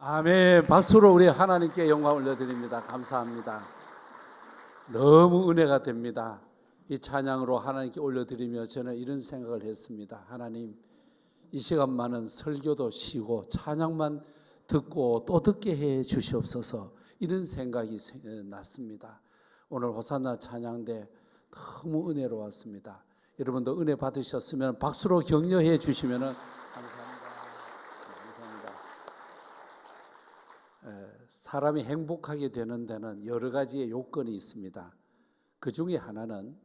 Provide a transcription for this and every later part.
아멘. 박수로 우리 하나님께 영광 올려드립니다. 감사합니다. 너무 은혜가 됩니다. 이 찬양으로 하나님께 올려드리며 저는 이런 생각을 했습니다. 하나님, 이 시간만은 설교도 쉬고 찬양만 듣고 또 듣게 해 주시옵소서. 이런 생각이 났습니다. 오늘 호산나 찬양대 너무 은혜로웠습니다. 여러분도 은혜 받으셨으면 박수로 격려해 주시면 감사합니다. 사람이 행복하게 되는 데는 여러 가지의 요건이 있습니다. 그 중에 하나는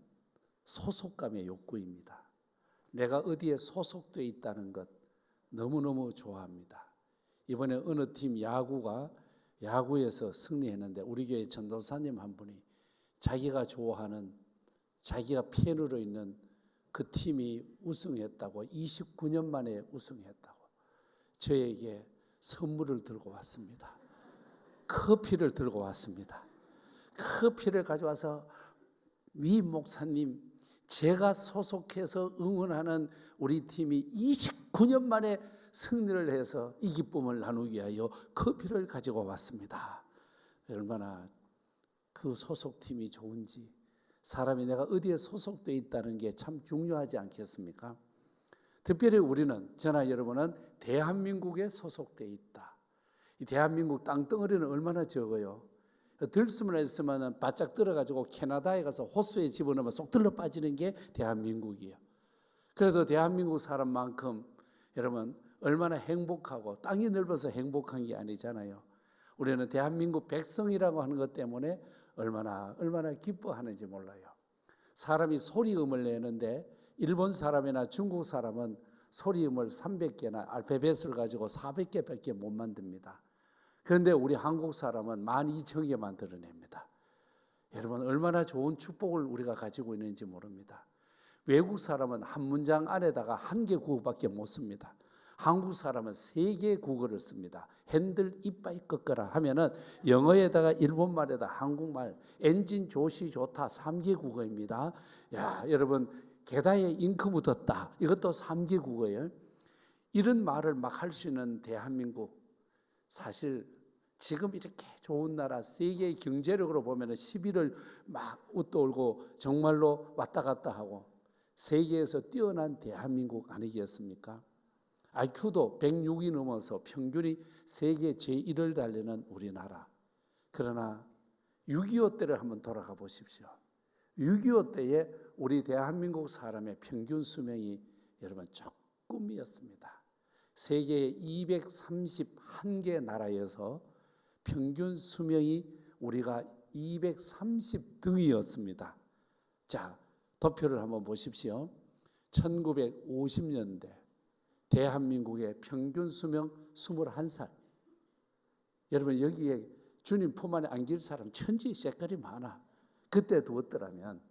소속감의 욕구입니다. 내가 어디에 소속되어 있다는 것 너무너무 좋아합니다. 이번에 어느 팀 야구에서 승리했는데 우리 교회 전도사님 한 분이 자기가 좋아하는, 자기가 팬으로 있는 그 팀이 우승했다고, 29년 만에 우승했다고 저에게 선물을 들고 왔습니다. 커피를 들고 왔습니다. 커피를 가져와서 위 목사님, 제가 소속해서 응원하는 우리 팀이 29년 만에 승리를 해서 이 기쁨을 나누기 위하여 커피를 가지고 왔습니다. 얼마나 그 소속팀이 좋은지, 사람이 내가 어디에 소속되어 있다는 게 참 중요하지 않겠습니까? 특별히 우리는, 저나 여러분은 대한민국에 소속되어 있다. 이 대한민국 땅덩어리는 얼마나 적어요. 들수만 했으면 바짝 들어가지고 캐나다에 가서 호수에 집어넣으면 쏙 들러 빠지는 게 대한민국이에요. 그래도 대한민국 사람만큼 여러분 얼마나 행복하고, 땅이 넓어서 행복한 게 아니잖아요. 우리는 대한민국 백성이라고 하는 것 때문에 얼마나 기뻐하는지 몰라요. 사람이 소리음을 내는데 일본 사람이나 중국 사람은 소리음을 300개나 알파벳을 가지고 400개밖에 못 만듭니다. 그런데 우리 한국 사람은 12,000개 만들어냅니다. 여러분 얼마나 좋은 축복을 우리가 가지고 있는지 모릅니다. 외국 사람은 한 문장 안에다가 1개 국어밖에 못 씁니다. 한국 사람은 3개의 국어를 씁니다. 핸들 이빠이 꺾어라 하면은 영어에다가 일본말에다 한국말, 엔진 좋시 좋다 3개 국어입니다. 야, 여러분 게다에 잉크 묻었다, 이것도 3개 국어예요. 이런 말을 막 할 수 있는 대한민국, 사실 지금 이렇게 좋은 나라, 세계 경제력으로 보면 11을 막 웃돌고 정말로 왔다 갔다 하고 세계에서 뛰어난 대한민국 아니겠습니까? IQ도 106이 넘어서 평균이 세계 제1을 달리는 우리나라. 그러나 6.25 때를 한번 돌아가 보십시오. 6.25 때에 우리 대한민국 사람의 평균 수명이 여러분 조금이었습니다. 세계 231개 나라에서 평균 수명이 우리가 230등이었습니다. 자, 도표를 한번 보십시오. 1950년대 대한민국의 평균 수명 21살. 여러분 여기에 주님 품 안에 안길 사람 천지 색깔이 많아. 그때 두었더라면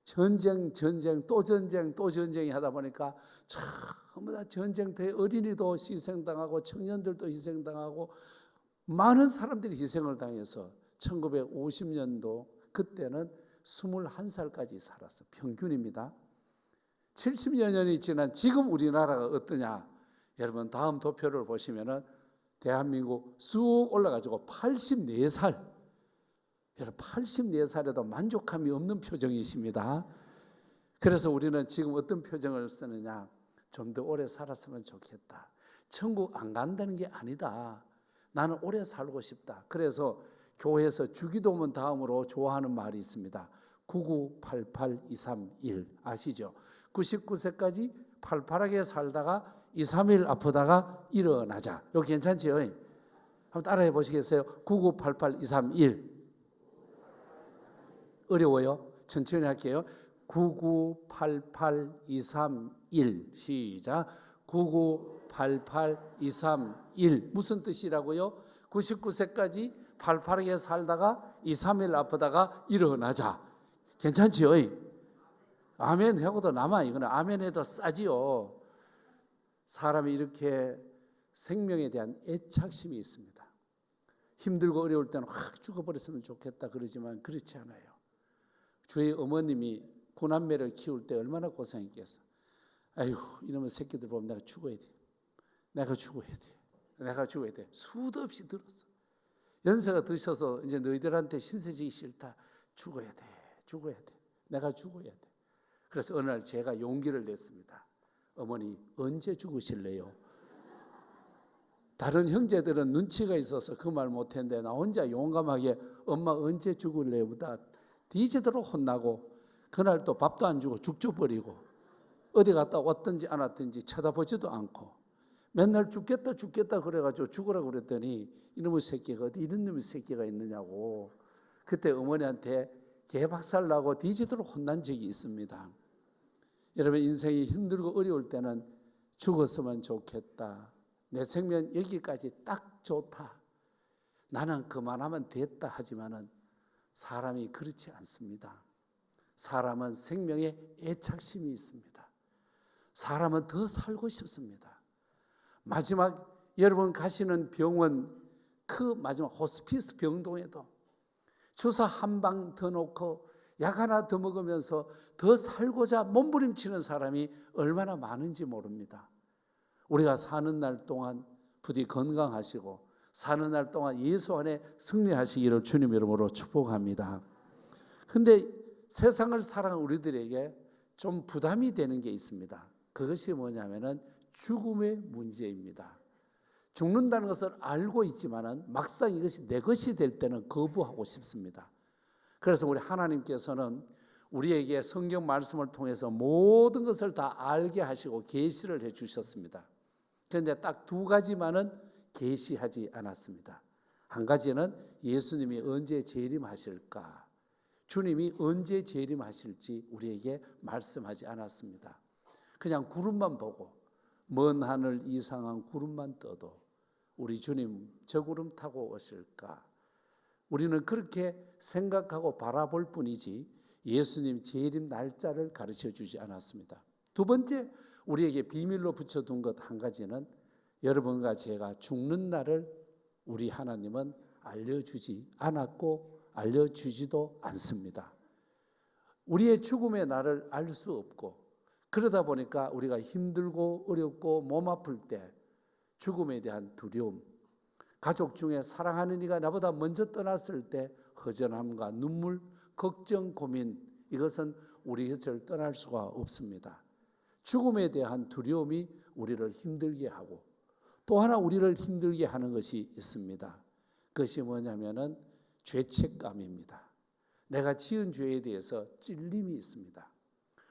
전쟁 또 전쟁이 하다 보니까 전부 다 전쟁터에 어린이도 희생당하고 청년들도 희생당하고 많은 사람들이 희생을 당해서 1950년도 그때는 21살까지 살았어. 평균입니다. 70여 년이 지난 지금 우리나라가 어떠냐? 여러분 다음 도표를 보시면은 대한민국 쑥 올라가지고 84살. 여러분 84살에도 만족함이 없는 표정이십니다. 그래서 우리는 지금 어떤 표정을 쓰느냐? 좀 더 오래 살았으면 좋겠다. 천국 안 간다는 게 아니다. 나는 오래 살고 싶다. 그래서 교회에서 주기도문 다음으로 좋아하는 말이 있습니다. 9988231 아시죠? 99세까지 팔팔하게 살다가 2, 3일 아프다가 일어나자. 이거 괜찮지요? 한번 따라해 보시겠어요? 9988231 어려워요? 천천히 할게요. 9988231 시작. 9988231 무슨 뜻이라고요? 99세까지 팔팔하게 살다가 2, 3일 아프다가 일어나자. 괜찮지요? 아멘 하고도 남아. 이거는 아멘 해도 싸지요. 사람이 이렇게 생명에 대한 애착심이 있습니다. 힘들고 어려울 때는 확 죽어버렸으면 좋겠다 그러지만 그렇지 않아요. 저희 어머님이 9남매를 키울 때 얼마나 고생했겠어. 아이고 이놈의 새끼들 보면 내가 죽어야 돼. 내가 죽어야 돼. 수도 없이 들었어. 연세가 드셔서 이제 너희들한테 신세지기 싫다. 죽어야 돼. 죽어야 돼. 내가 죽어야 돼. 그래서 어느 날 제가 용기를 냈습니다. 어머니 언제 죽으실래요? 다른 형제들은 눈치가 있어서 그 말 못했는데 나 혼자 용감하게 엄마 언제 죽을래요? 보다 뒤지도록 혼나고 그날 또 밥도 안 주고 죽 줘버리고 어디 갔다 왔든지 안 왔든지 쳐다보지도 않고 맨날 죽겠다 그래가지고 죽으라고 그랬더니 이놈의 새끼가 어디 이런 놈의 새끼가 있느냐고 그때 어머니한테 개박살 나고 뒤지도록 혼난 적이 있습니다. 여러분 인생이 힘들고 어려울 때는 죽었으면 좋겠다. 내 생명 여기까지 딱 좋다. 나는 그만하면 됐다 하지만은 사람이 그렇지 않습니다. 사람은 생명에 애착심이 있습니다. 사람은 더 살고 싶습니다. 마지막 여러분 가시는 병원 그 마지막 호스피스 병동에도 주사 한 방 더 놓고 약 하나 더 먹으면서 더 살고자 몸부림치는 사람이 얼마나 많은지 모릅니다. 우리가 사는 날 동안 부디 건강하시고 사는 날 동안 예수 안에 승리하시기를 주님 이름으로 축복합니다. 그런데 세상을 살아가는 우리들에게 좀 부담이 되는 게 있습니다. 그것이 뭐냐면은 죽음의 문제입니다. 죽는다는 것을 알고 있지만은 막상 이것이 내 것이 될 때는 거부하고 싶습니다. 그래서 우리 하나님께서는 우리에게 성경 말씀을 통해서 모든 것을 다 알게 하시고 계시를 해 주셨습니다. 그런데 딱 두 가지만은 계시하지 않았습니다. 한 가지는 예수님이 언제 재림하실까? 주님이 언제 재림하실지 우리에게 말씀하지 않았습니다. 그냥 구름만 보고 먼 하늘 이상한 구름만 떠도 우리 주님 저 구름 타고 오실까? 우리는 그렇게 생각하고 바라볼 뿐이지 예수님 재림 날짜를 가르쳐 주지 않았습니다. 두 번째 우리에게 비밀로 붙여둔 것 한 가지는 여러분과 제가 죽는 날을 우리 하나님은 알려주지 않았고 알려주지도 않습니다. 우리의 죽음의 날을 알 수 없고 그러다 보니까 우리가 힘들고 어렵고 몸 아플 때 죽음에 대한 두려움, 가족 중에 사랑하는 이가 나보다 먼저 떠났을 때 허전함과 눈물, 걱정, 고민 이것은 우리 곁을 떠날 수가 없습니다. 죽음에 대한 두려움이 우리를 힘들게 하고 또 하나 우리를 힘들게 하는 것이 있습니다. 그것이 뭐냐면은 죄책감입니다. 내가 지은 죄에 대해서 찔림이 있습니다.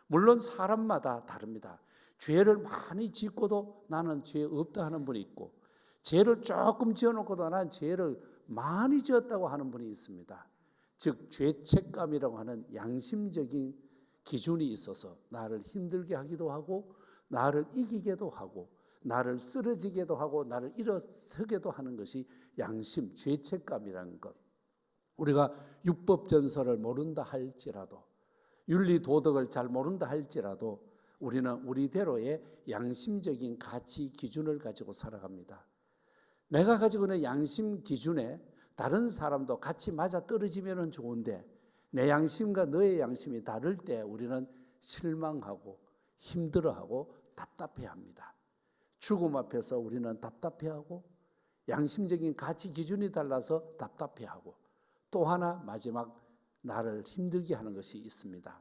물론 사람마다 다릅니다. 죄를 많이 짓고도 나는 죄 없다 하는 분이 있고 죄를 조금 지어놓고도 나는 죄를 많이 지었다고 하는 분이 있습니다. 즉 죄책감이라고 하는 양심적인 기준이 있어서 나를 힘들게 하기도 하고 나를 이기게도 하고 나를 쓰러지게도 하고 나를 일어서게도 하는 것이 양심, 죄책감이라는 것. 우리가 율법전설을 모른다 할지라도 윤리 도덕을 잘 모른다 할지라도 우리는 우리대로의 양심적인 가치 기준을 가지고 살아갑니다. 내가 가지고 있는 양심 기준에 다른 사람도 같이 맞아 떨어지면 좋은데 내 양심과 너의 양심이 다를 때 우리는 실망하고 힘들어하고 답답해합니다. 죽음 앞에서 우리는 답답해하고 양심적인 가치 기준이 달라서 답답해하고 또 하나 마지막 나를 힘들게 하는 것이 있습니다.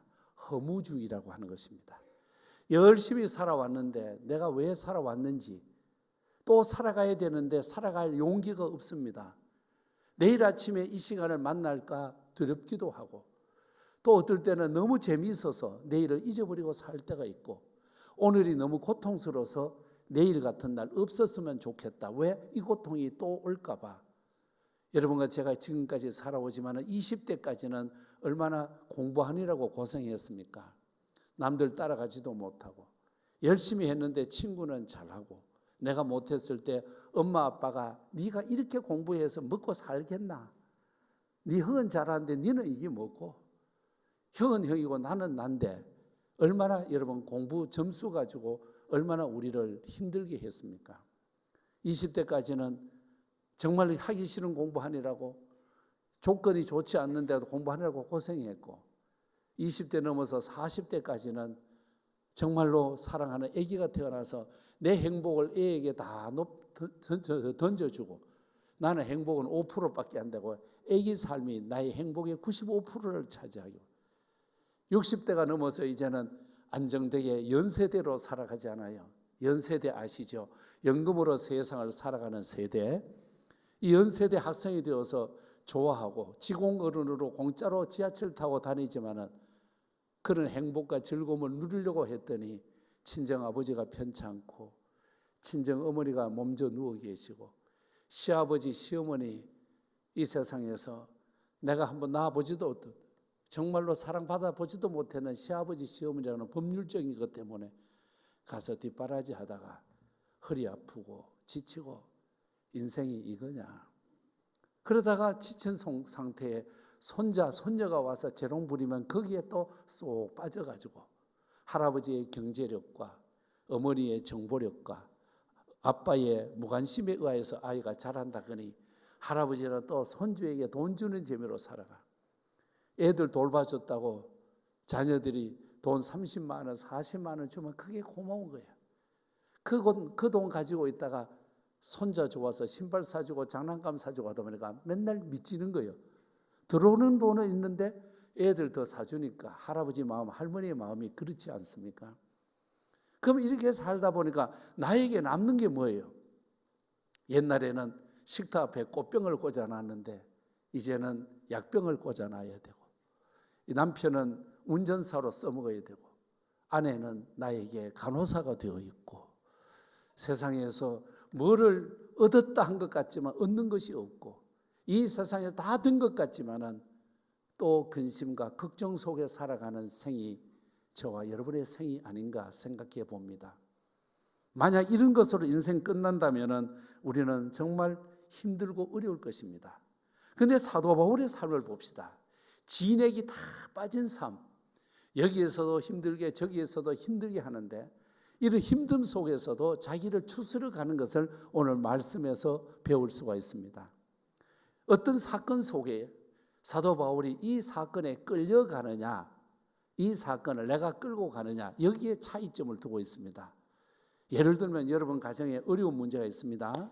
허무주의라고 하는 것입니다. 열심히 살아왔는데 내가 왜 살아왔는지 또 살아가야 되는데 살아갈 용기가 없습니다. 내일 아침에 이 시간을 만날까 두렵기도 하고 또 어떨 때는 너무 재미있어서 내일을 잊어버리고 살 때가 있고 오늘이 너무 고통스러워서 내일 같은 날 없었으면 좋겠다. 왜? 이 고통이 또 올까 봐. 여러분과 제가 지금까지 살아오지만 20대까지는 얼마나 공부하느라고 고생했습니까? 남들 따라가지도 못하고 열심히 했는데 친구는 잘하고 내가 못했을 때 엄마 아빠가 네가 이렇게 공부해서 먹고 살겠나? 네 형은 잘하는데 너는 이게 뭐고? 형은 형이고 나는 난데 얼마나 여러분 공부 점수 가지고 얼마나 우리를 힘들게 했습니까? 20대까지는 정말 하기 싫은 공부하느라고 조건이 좋지 않는데도 공부하느라고 고생했고 20대 넘어서 40대까지는 정말로 사랑하는 아기가 태어나서 내 행복을 애에게 다 던져주고 나는 행복은 5%밖에 안 되고 애기 삶이 나의 행복의 95%를 차지하고 60대가 넘어서 이제는 안정되게 연세대로 살아가지 않아요. 연세대 아시죠? 연금으로 세상을 살아가는 세대. 이 연세대 학생이 되어서 좋아하고 지공어른으로 공짜로 지하철 타고 다니지만은 그런 행복과 즐거움을 누리려고 했더니 친정아버지가 편찮고 친정어머니가 몸져 누워 계시고 시아버지 시어머니 이 세상에서 내가 한번 낳아보지도 못했고 정말로 사랑받아 보지도 못했는 시아버지 시어머니라는 법률적인 것 때문에 가서 뒷바라지 하다가 허리 아프고 지치고 인생이 이거냐. 그러다가 지친 상태에 손자 손녀가 와서 재롱 부리면 거기에 또 쏙 빠져가지고 할아버지의 경제력과 어머니의 정보력과 아빠의 무관심에 의해서 아이가 자란다거니 할아버지는 또 손주에게 돈 주는 재미로 살아가. 애들 돌봐줬다고 자녀들이 돈 30만 원, 40만 원 주면 그게 고마운 거야. 그 돈 가지고 있다가 손자 좋아서 신발 사주고 장난감 사주고 하다 보니까 맨날 미치는 거예요. 들어오는 돈은 있는데 애들 더 사주니까 할아버지 마음, 할머니의 마음이 그렇지 않습니까? 그럼 이렇게 살다 보니까 나에게 남는 게 뭐예요? 옛날에는 식탁 앞에 꽃병을 꽂아놨는데 이제는 약병을 꽂아놔야 되고 이 남편은 운전사로 써먹어야 되고 아내는 나에게 간호사가 되어 있고 세상에서 뭐를 얻었다 한 것 같지만 얻는 것이 없고 이 세상에 다 된 것 같지만은 또 근심과 걱정 속에 살아가는 생이 저와 여러분의 생이 아닌가 생각해 봅니다. 만약 이런 것으로 인생 끝난다면은 우리는 정말 힘들고 어려울 것입니다. 그런데 사도 바울의 삶을 봅시다. 진액이 다 빠진 삶, 여기에서도 힘들게 저기에서도 힘들게 하는데 이런 힘듦 속에서도 자기를 추스려 가는 것을 오늘 말씀에서 배울 수가 있습니다. 어떤 사건 속에 사도 바울이 이 사건에 끌려가느냐, 이 사건을 내가 끌고 가느냐, 여기에 차이점을 두고 있습니다. 예를 들면 여러분 가정에 어려운 문제가 있습니다.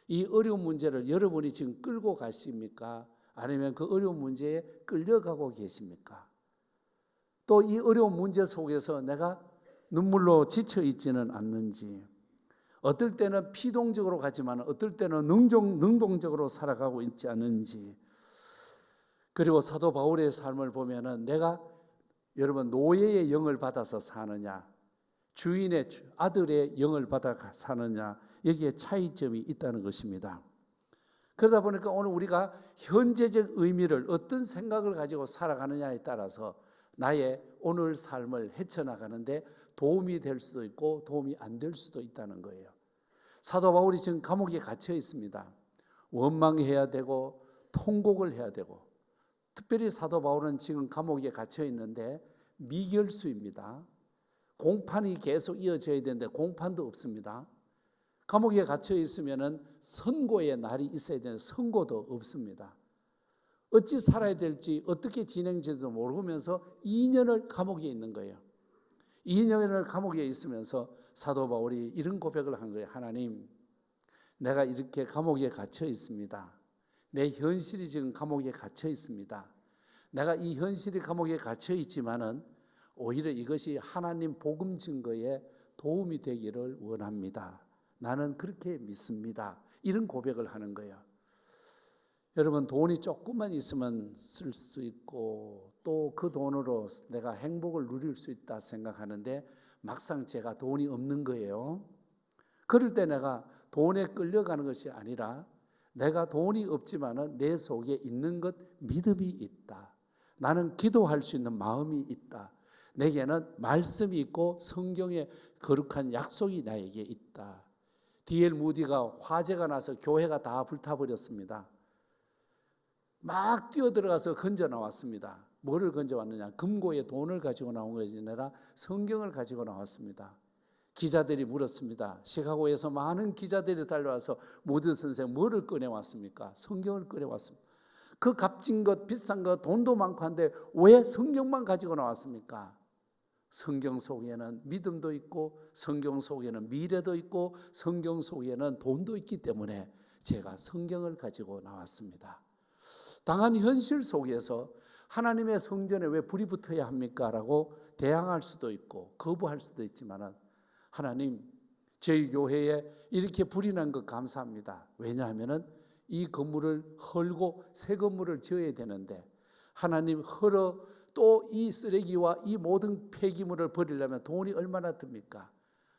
이 어려운 문제를 여러분이 지금 끌고 가십니까? 아니면 그 어려운 문제에 끌려가고 계십니까? 또 이 어려운 문제 속에서 내가 눈물로 지쳐 있지는 않는지, 어떨 때는 피동적으로 가지만 어떨 때는 능동적으로 살아가고 있지 않은지, 그리고 사도 바울의 삶을 보면은 내가 여러분 노예의 영을 받아서 사느냐, 주인의 아들의 영을 받아 사느냐, 여기에 차이점이 있다는 것입니다. 그러다 보니까 오늘 우리가 현재적 의미를 어떤 생각을 가지고 살아가느냐에 따라서 나의 오늘 삶을 헤쳐나가는데 도움이 될 수도 있고 도움이 안 될 수도 있다는 거예요. 사도 바울이 지금 감옥에 갇혀 있습니다. 원망해야 되고 통곡을 해야 되고, 특별히 사도 바울은 지금 감옥에 갇혀 있는데 미결수입니다. 공판이 계속 이어져야 되는데 공판도 없습니다. 감옥에 갇혀 있으면은 선고의 날이 있어야 되는데 선고도 없습니다. 어찌 살아야 될지 어떻게 진행될지도 모르면서 2년을 감옥에 있는 거예요. 2년을 감옥에 있으면서 사도 바울이 이런 고백을 한 거예요. 하나님, 내가 이렇게 감옥에 갇혀 있습니다. 내 현실이 지금 감옥에 갇혀 있습니다. 내가 이 현실이 감옥에 갇혀 있지만은 오히려 이것이 하나님 복음 증거에 도움이 되기를 원합니다. 나는 그렇게 믿습니다. 이런 고백을 하는 거예요. 여러분, 돈이 조금만 있으면 쓸 수 있고 또 그 돈으로 내가 행복을 누릴 수 있다 생각하는데 막상 제가 돈이 없는 거예요. 그럴 때 내가 돈에 끌려가는 것이 아니라 내가 돈이 없지만은 내 속에 있는 것 믿음이 있다. 나는 기도할 수 있는 마음이 있다. 내게는 말씀이 있고 성경의 거룩한 약속이 나에게 있다. D.L. 무디가 화재가 나서 교회가 다 불타버렸습니다. 막 뛰어들어가서 건져 나왔습니다. 뭐를 건져 왔느냐? 금고에 돈을 가지고 나온 것이 아니라 성경을 가지고 나왔습니다. 기자들이 물었습니다. 시카고에서 많은 기자들이 달려와서 무디 선생 뭐를 꺼내왔습니까? 성경을 꺼내왔습니다. 그 값진 것, 비싼 것, 돈도 많고 한데 왜 성경만 가지고 나왔습니까? 성경 속에는 믿음도 있고 성경 속에는 미래도 있고 성경 속에는 돈도 있기 때문에 제가 성경을 가지고 나왔습니다. 당한 현실 속에서 하나님의 성전에 왜 불이 붙어야 합니까? 라고 대항할 수도 있고 거부할 수도 있지만 하나님, 저희 교회에 이렇게 불이 난 것 감사합니다. 왜냐하면 이 건물을 헐고 새 건물을 지어야 되는데 하나님 헐어 또 이 쓰레기와 이 모든 폐기물을 버리려면 돈이 얼마나 듭니까?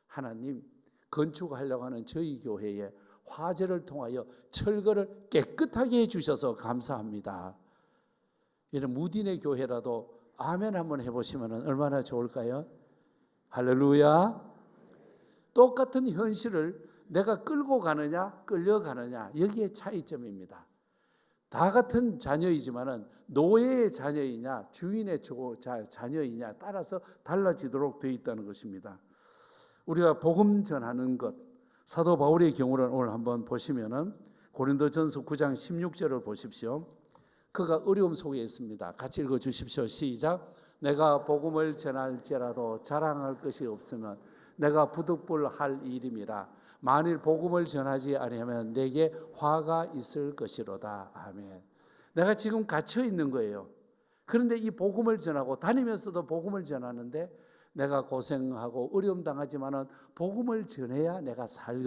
하나님, 건축하려고 하는 저희 교회에 화재를 통하여 철거를 깨끗하게 해주셔서 감사합니다. 이런 무딘의 교회라도 아멘 한번 해보시면 얼마나 좋을까요? 할렐루야. 똑같은 현실을 내가 끌고 가느냐 끌려가느냐, 여기에 차이점입니다. 다 같은 자녀이지만은 노예의 자녀이냐 주인의 자녀이냐 따라서 달라지도록 되어 있다는 것입니다. 우리가 복음 전하는 것, 사도 바울의 경우는 오늘 한번 보시면은 고린도전서 9장 16절을 보십시오. 그가 어려움 속에 있습니다. 같이 읽어 주십시오. 시작. 내가 복음을 전할지라도 자랑할 것이 없으면 내가 부득불할 일임이라. 만일 복음을 전하지 아니하면 내게 화가 있을 것이로다. 아멘. 내가 지금 갇혀 있는 거예요. 그런데 이 복음을 전하고 다니면서도 복음을 전하는데 내가 고생하고 어려움 당하지만은 복음을 전해야 내가 살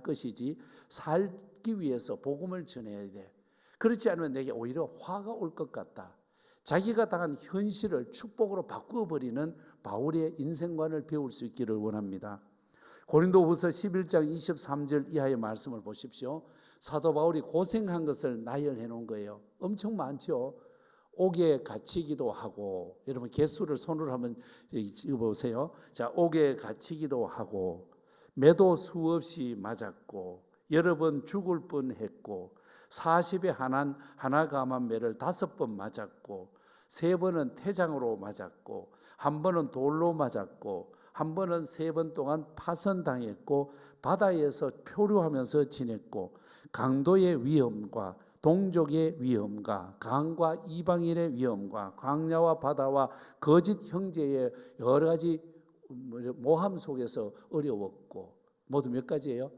것이지 살기 위해서 복음을 전해야 돼. 그렇지 않으면 내게 오히려 화가 올 것 같다. 자기가 당한 현실을 축복으로 바꾸어버리는 바울의 인생관을 배울 수 있기를 원합니다. 고린도후서 11장 23절 이하의 말씀을 보십시오. 사도 바울이 고생한 것을 나열해 놓은 거예요. 엄청 많죠. 옥에 갇히기도 하고, 여러분 개수를 손으로 한번 읽어보세요. 자, 옥에 갇히기도 하고, 매도 수없이 맞았고, 여러 번 죽을 뻔했고, 40에 하나 감한 매를 5번 맞았고, 3번은 태장으로 맞았고, 1번은 돌로 맞았고, 1번은 3번 동안 파선당했고, 바다에서 표류하면서 지냈고, 강도의 위험과 동족의 위험과 강과 이방인의 위험과 광야와 바다와 거짓 형제의 여러 가지 모함 속에서 어려웠고, 모두 몇 가지예요?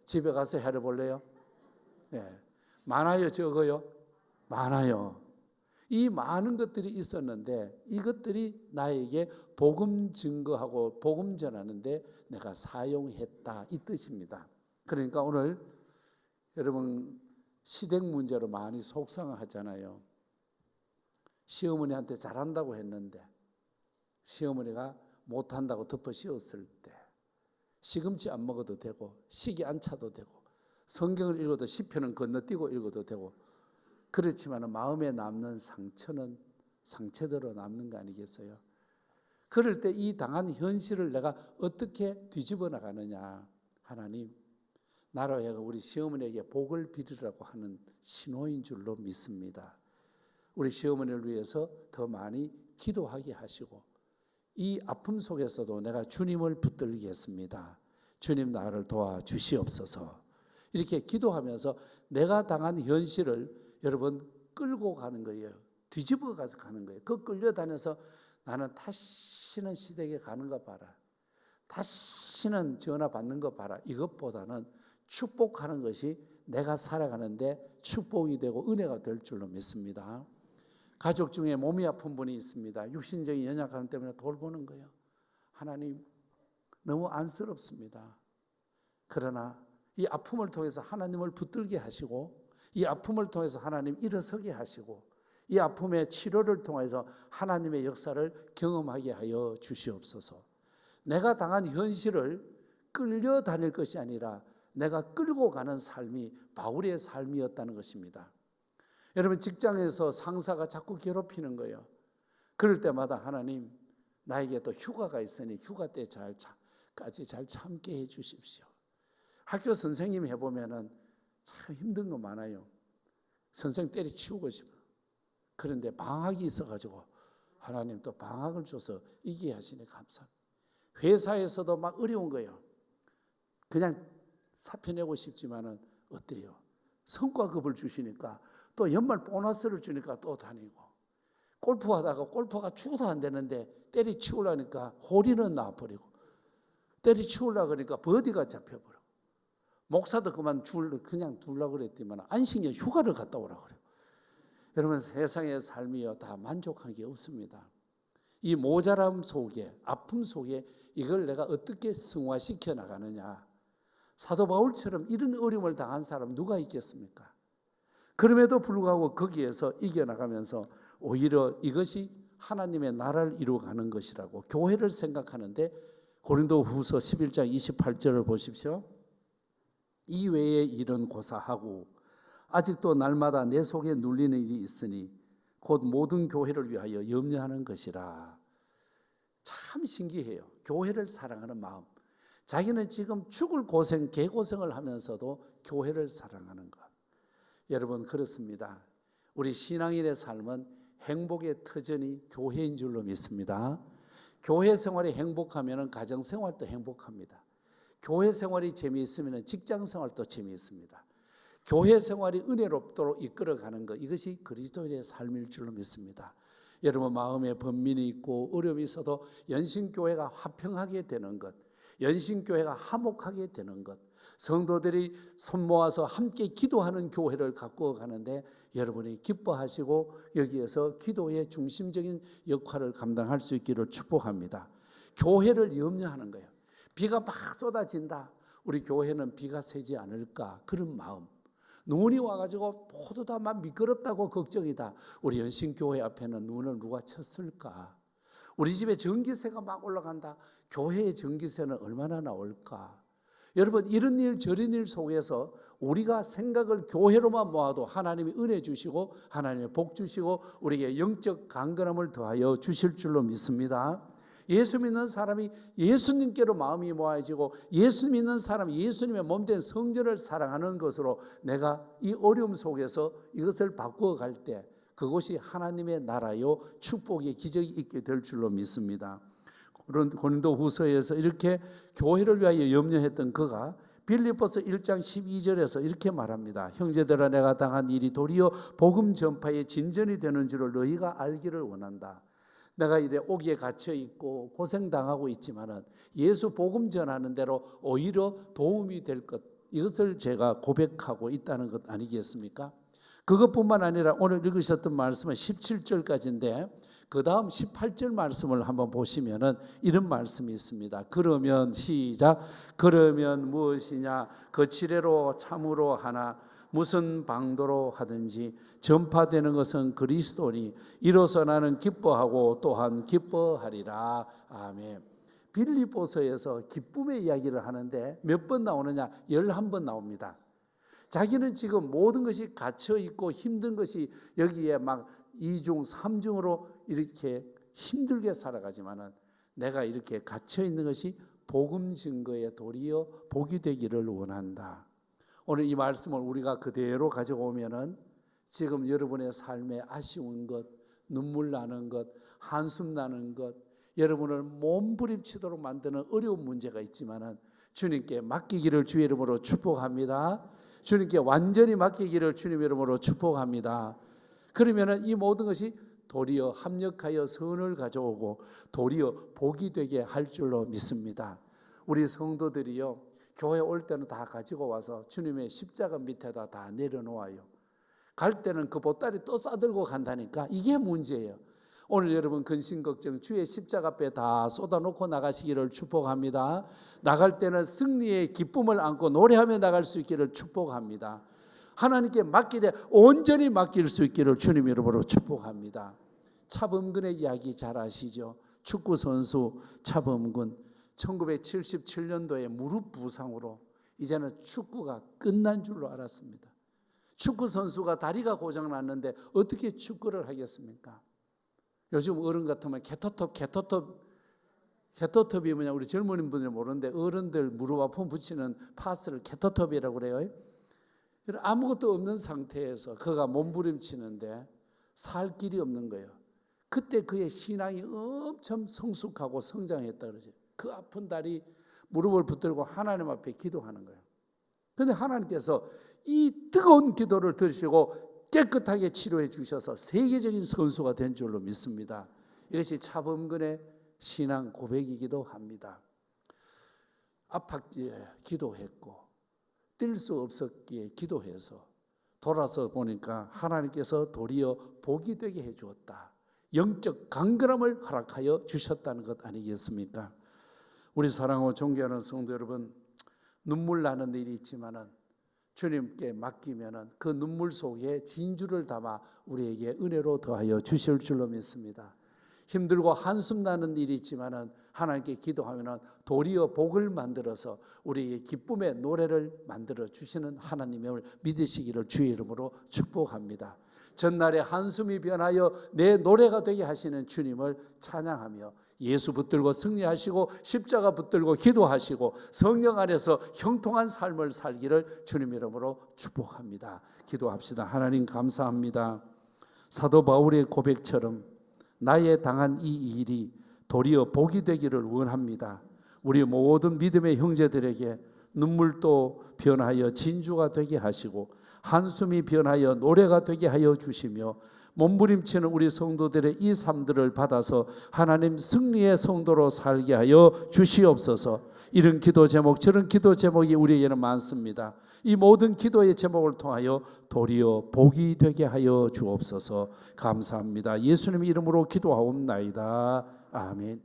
집에 가서 해볼래요? 네. 많아요, 적어요? 많아요. 이 많은 것들이 있었는데 이것들이 나에게 복음 증거하고 복음 전하는데 내가 사용했다, 이 뜻입니다. 그러니까 오늘 여러분 시댁 문제로 많이 속상하잖아요. 시어머니한테 잘한다고 했는데 시어머니가 못한다고 덮어 씌웠을 때 시금치 안 먹어도 되고 식이 안 차도 되고 성경을 읽어도 시편은 건너뛰고 읽어도 되고, 그렇지만 마음에 남는 상처는 상처대로 남는 거 아니겠어요? 그럴 때 이 당한 현실을 내가 어떻게 뒤집어 나가느냐. 하나님, 나로 하여금 우리 시어머니에게 복을 빌으라고 하는 신호인 줄로 믿습니다. 우리 시어머니를 위해서 더 많이 기도하게 하시고, 이 아픔 속에서도 내가 주님을 붙들겠습니다. 주님 나를 도와주시옵소서. 이렇게 기도하면서 내가 당한 현실을 여러분 끌고 가는 거예요. 뒤집어 가서 가는 거예요. 그 끌려다녀서 나는 다시는 시댁에 가는 거 봐라, 다시는 전화 받는 거 봐라, 이것보다는 축복하는 것이 내가 살아가는데 축복이 되고 은혜가 될 줄로 믿습니다. 가족 중에 몸이 아픈 분이 있습니다. 육신적인 연약함 때문에 돌보는 거예요. 하나님, 너무 안쓰럽습니다. 그러나 이 아픔을 통해서 하나님을 붙들게 하시고, 이 아픔을 통해서 하나님 일어서게 하시고, 이 아픔의 치료를 통해서 하나님의 역사를 경험하게 하여 주시옵소서. 내가 당한 현실을 끌려다닐 것이 아니라 내가 끌고 가는 삶이 바울의 삶이었다는 것입니다. 여러분, 직장에서 상사가 자꾸 괴롭히는 거예요. 그럴 때마다 하나님, 나에게 또 휴가가 있으니 휴가 때까지 잘 참게 해 주십시오. 학교 선생님 해보면은 참 힘든 거 많아요. 선생 때려치우고 싶어. 그런데 방학이 있어가지고 하나님 또 방학을 줘서 이기게 하시니 감사합니다. 회사에서도 막 어려운 거예요. 그냥 사표 내고 싶지만은 어때요? 성과급을 주시니까, 또 연말 보너스를 주니까 또 다니고, 골프하다가 골프가 죽어도 안 되는데 때리치우려니까 홀이는 나와버리고, 때리치우려고 그러니까 버디가 잡혀버려. 목사도 그냥 둘라 그랬더니만 안식년 휴가를 갔다 오라 그래요. 여러분, 세상의 삶이요 다 만족한 게 없습니다. 이 모자람 속에, 아픔 속에 이걸 내가 어떻게 승화시켜 나가느냐. 사도 바울처럼 이런 어려움을 당한 사람 누가 있겠습니까? 그럼에도 불구하고 거기에서 이겨나가면서 오히려 이것이 하나님의 나라를 이루어가는 것이라고 교회를 생각하는데, 고린도후서 11장 28절을 보십시오. 이외의 일은 고사하고 아직도 날마다 내 속에 눌리는 일이 있으니 곧 모든 교회를 위하여 염려하는 것이라. 참 신기해요. 교회를 사랑하는 마음. 자기는 지금 죽을 고생, 개고생을 하면서도 교회를 사랑하는 것. 여러분, 그렇습니다. 우리 신앙인의 삶은 행복의 터전이 교회인 줄로 믿습니다. 교회 생활이 행복하면 가정 생활도 행복합니다. 교회 생활이 재미있으면 직장 생활도 재미있습니다. 교회 생활이 은혜롭도록 이끌어가는 것, 이것이 그리스도인의 삶일 줄로 믿습니다. 여러분, 마음에 번민이 있고 어려움이 있어도 연신교회가 화평하게 되는 것, 연신교회가 화목하게 되는 것, 성도들이 손 모아서 함께 기도하는 교회를 갖고 가는데 여러분이 기뻐하시고 여기에서 기도의 중심적인 역할을 감당할 수 있기를 축복합니다. 교회를 염려하는 거예요. 비가 막 쏟아진다. 우리 교회는 비가 새지 않을까, 그런 마음. 눈이 와가지고 모두 다 막 미끄럽다고 걱정이다. 우리 연신교회 앞에는 눈을 누가 쳤을까? 우리 집에 전기세가 막 올라간다. 교회의 전기세는 얼마나 나올까? 여러분, 이런 일 저런 일 속에서 우리가 생각을 교회로만 모아도 하나님이 은혜 주시고 하나님의 복 주시고 우리에게 영적 강건함을 더하여 주실 줄로 믿습니다. 예수 믿는 사람이 예수님께로 마음이 모아지고 예수 믿는 사람이 예수님의 몸된 성전을 사랑하는 것으로 내가 이 어려움 속에서 이것을 바꾸어 갈 때 그것이 하나님의 나라요 축복의 기적이 있게 될 줄로 믿습니다. 고린도후서에서 이렇게 교회를 위하여 염려했던 그가 빌립보서 1장 12절에서 이렇게 말합니다. 형제들아, 내가 당한 일이 도리어 복음 전파의 진전이 되는 줄을 너희가 알기를 원한다. 내가 이래 옥에 갇혀 있고 고생당하고 있지만은 예수 복음 전하는 대로 오히려 도움이 될 것, 이것을 제가 고백하고 있다는 것 아니겠습니까? 그것뿐만 아니라 오늘 읽으셨던 말씀은 17절까지인데 그 다음 18절 말씀을 한번 보시면은 이런 말씀이 있습니다. 그러면 시작. 그러면 무엇이냐? 거칠애로 참으로 하나 무슨 방도로 하든지 전파되는 것은 그리스도니 이로써 나는 기뻐하고 또한 기뻐하리라. 아멘. 빌립보서에서 기쁨의 이야기를 하는데 몇 번 나오느냐? 11번 나옵니다. 자기는 지금 모든 것이 갇혀 있고 힘든 것이 여기에 막 2중 3중으로 이렇게 힘들게 살아가지만은 내가 이렇게 갇혀 있는 것이 복음 증거의 도리어 복이 되기를 원한다. 오늘 이 말씀을 우리가 그대로 가져오면은 지금 여러분의 삶에 아쉬운 것, 눈물 나는 것, 한숨 나는 것, 여러분을 몸부림치도록 만드는 어려운 문제가 있지만은 주님께 맡기기를 주의 이름으로 축복합니다. 주님께 완전히 맡기기를 주님 이름으로 축복합니다. 그러면은 이 모든 것이 도리어 합력하여 선을 가져오고 도리어 복이 되게 할 줄로 믿습니다. 우리 성도들이요, 교회 올 때는 다 가지고 와서 주님의 십자가 밑에다 다 내려놓아요. 갈 때는 그 보따리 또 싸들고 간다니까 이게 문제예요. 오늘 여러분 근심걱정 주의 십자가 앞에 다 쏟아놓고 나가시기를 축복합니다. 나갈 때는 승리의 기쁨을 안고 노래하며 나갈 수 있기를 축복합니다. 하나님께 맡기되 온전히 맡길 수 있기를 주님 이름으로 축복합니다. 차범근의 이야기 잘 아시죠? 축구선수 차범근 1977년도에 무릎 부상으로 이제는 축구가 끝난 줄로 알았습니다. 축구선수가 다리가 고장났는데 어떻게 축구를 하겠습니까? 요즘 어른 같으면 개토톱이 뭐냐, 우리 젊은 분들은 모르는데 어른들 무릎 아픔 붙이는 파스를 개토톱이라고 그래요. 아무것도 없는 상태에서 그가 몸부림치는데 살 길이 없는 거예요. 그때 그의 신앙이 엄청 성숙하고 성장했다 그러죠. 그 아픈 다리 무릎을 붙들고 하나님 앞에 기도하는 거예요. 그런데 하나님께서 이 뜨거운 기도를 들으시고 깨끗하게 치료해 주셔서 세계적인 선수가 된 줄로 믿습니다. 이것이 차범근의 신앙 고백이기도 합니다. 아팠기에 기도했고 뛸 수 없었기에 기도해서 돌아서 보니까 하나님께서 도리어 복이 되게 해 주었다. 영적 강건함을 허락하여 주셨다는 것 아니겠습니까? 우리 사랑하고 존경하는 성도 여러분, 눈물 나는 일이 있지만은 주님께 맡기면은 그 눈물 속에 진주를 담아 우리에게 은혜로 더하여 주실 줄로 믿습니다. 힘들고 한숨 나는 일이 있지만은 하나님께 기도하면은 도리어 복을 만들어서 우리에게 기쁨의 노래를 만들어 주시는 하나님을 믿으시기를 주의 이름으로 축복합니다. 전날에 한숨이 변하여 내 노래가 되게 하시는 주님을 찬양하며 예수 붙들고 승리하시고 십자가 붙들고 기도하시고 성령 안에서 형통한 삶을 살기를 주님 이름으로 축복합니다. 기도합시다. 하나님 감사합니다. 사도 바울의 고백처럼 나의 당한 이 일이 도리어 복이 되기를 원합니다. 우리 모든 믿음의 형제들에게 눈물도 변하여 진주가 되게 하시고 한숨이 변하여 노래가 되게 하여 주시며 몸부림치는 우리 성도들의 이 삶들을 받아서 하나님 승리의 성도로 살게 하여 주시옵소서. 이런 기도 제목 저런 기도 제목이 우리에게는 많습니다. 이 모든 기도의 제목을 통하여 도리어 복이 되게 하여 주옵소서. 감사합니다. 예수님 이름으로 기도하옵나이다. 아멘.